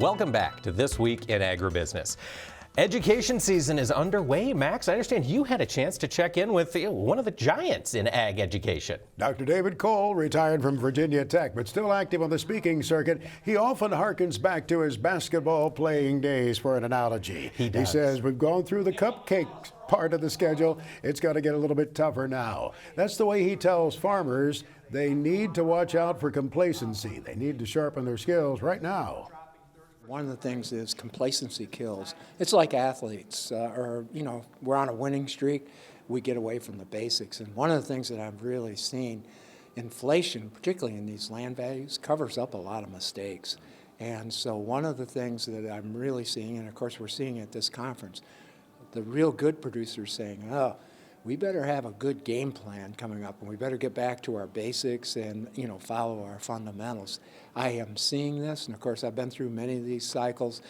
Welcome back to This Week in Agribusiness. Education season is underway. Max, I understand you had a chance to check in with one of the giants in ag education. Dr. David Kohl, retired from Virginia Tech, but still active on the speaking circuit. He often harkens back to his basketball playing days for an analogy. He does. He says, we've gone through the cupcake part of the schedule. It's got to get a little bit tougher now. That's the way he tells farmers they need to watch out for complacency. They need to sharpen their skills right now. One of the things is complacency kills. It's like athletes, we're on a winning streak, we get away from the basics. And one of the things that I've really seen, inflation, particularly in these land values, covers up a lot of mistakes. And so one of the things that I'm really seeing, and of course we're seeing at this conference, the real good producers saying, oh, we better have a good game plan coming up, and we better get back to our basics and follow our fundamentals. I am seeing this, and of course I've been through many of these cycles.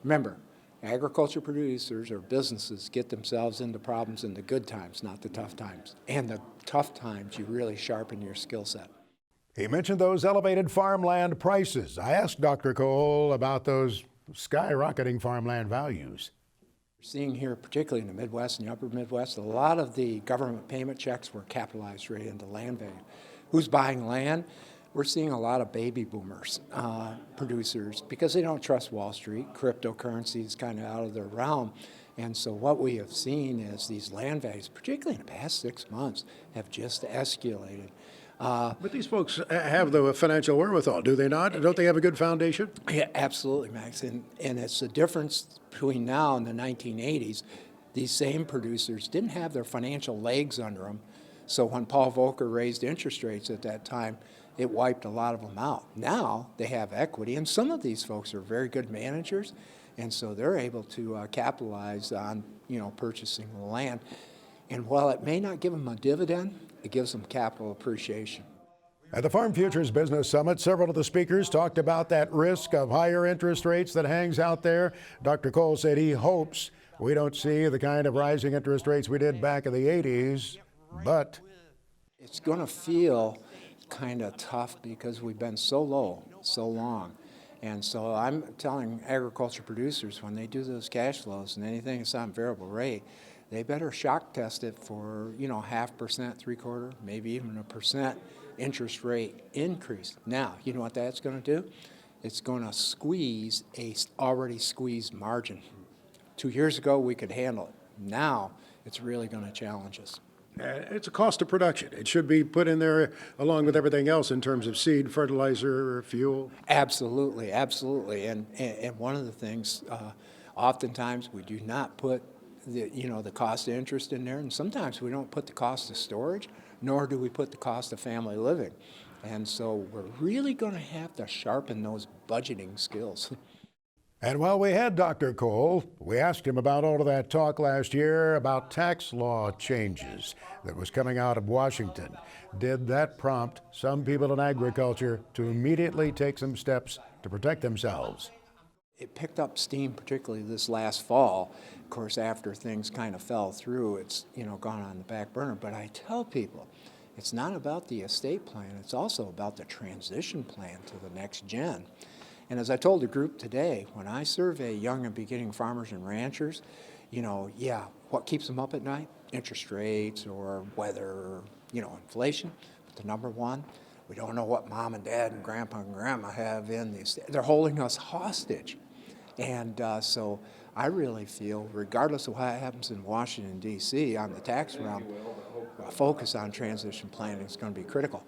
Remember, agriculture producers or businesses get themselves into problems in the good times, not the tough times. And the tough times, you really sharpen your skill set. He mentioned those elevated farmland prices. I asked Dr. Kohl about those skyrocketing farmland values. Seeing here, particularly in the Midwest and the upper Midwest, a lot of the government payment checks were capitalized right into land value. Who's buying land? We're seeing a lot of baby boomers, producers, because they don't trust Wall Street. Cryptocurrency is kind of out of their realm. And so what we have seen is these land values, particularly in the past 6 months, have just escalated. But these folks have the financial wherewithal, do they not? Don't they have a good foundation? Yeah, absolutely, Max. And it's the difference between now and the 1980s. These same producers didn't have their financial legs under them. So when Paul Volcker raised interest rates at that time, it wiped a lot of them out. Now they have equity, and some of these folks are very good managers, and so they're able to capitalize on purchasing the land. And while it may not give them a dividend, it gives them capital appreciation. At the Farm Futures Business Summit, several of the speakers talked about that risk of higher interest rates that hangs out there. Dr. Kohl said he hopes we don't see the kind of rising interest rates we did back in the 80s, but it's going to feel kind of tough because we've been so low so long. And so I'm telling agriculture producers when they do those cash flows and anything that's on variable rate, they better shock test it for 0.5%, 3/4, maybe even 1% interest rate increase. Now, you know what that's going to do? It's going to squeeze a already squeezed margin. 2 years ago, we could handle it. Now, it's really going to challenge us. it's a cost of production. It should be put in there along with everything else in terms of seed, fertilizer, fuel. Absolutely, absolutely. And one of the things, oftentimes we do not put the cost of interest in there, and sometimes we don't put the cost of storage, nor do we put the cost of family living. And so we're really going to have to sharpen those budgeting skills. And while we had Dr. Kohl, we asked him about all of that talk last year about tax law changes that was coming out of Washington. Did that prompt some people in agriculture to immediately take some steps to protect themselves? It picked up steam, particularly this last fall. Of course, after things kind of fell through, it's gone on the back burner. But I tell people, it's not about the estate plan. It's also about the transition plan to the next gen. And as I told the group today, when I survey young and beginning farmers and ranchers, what keeps them up at night? Interest rates or weather, inflation. But the number one, we don't know what mom and dad and grandpa and grandma have in these. They're holding us hostage. And so I really feel, regardless of what happens in Washington, D.C. on the tax realm, a focus on transition planning is going to be critical.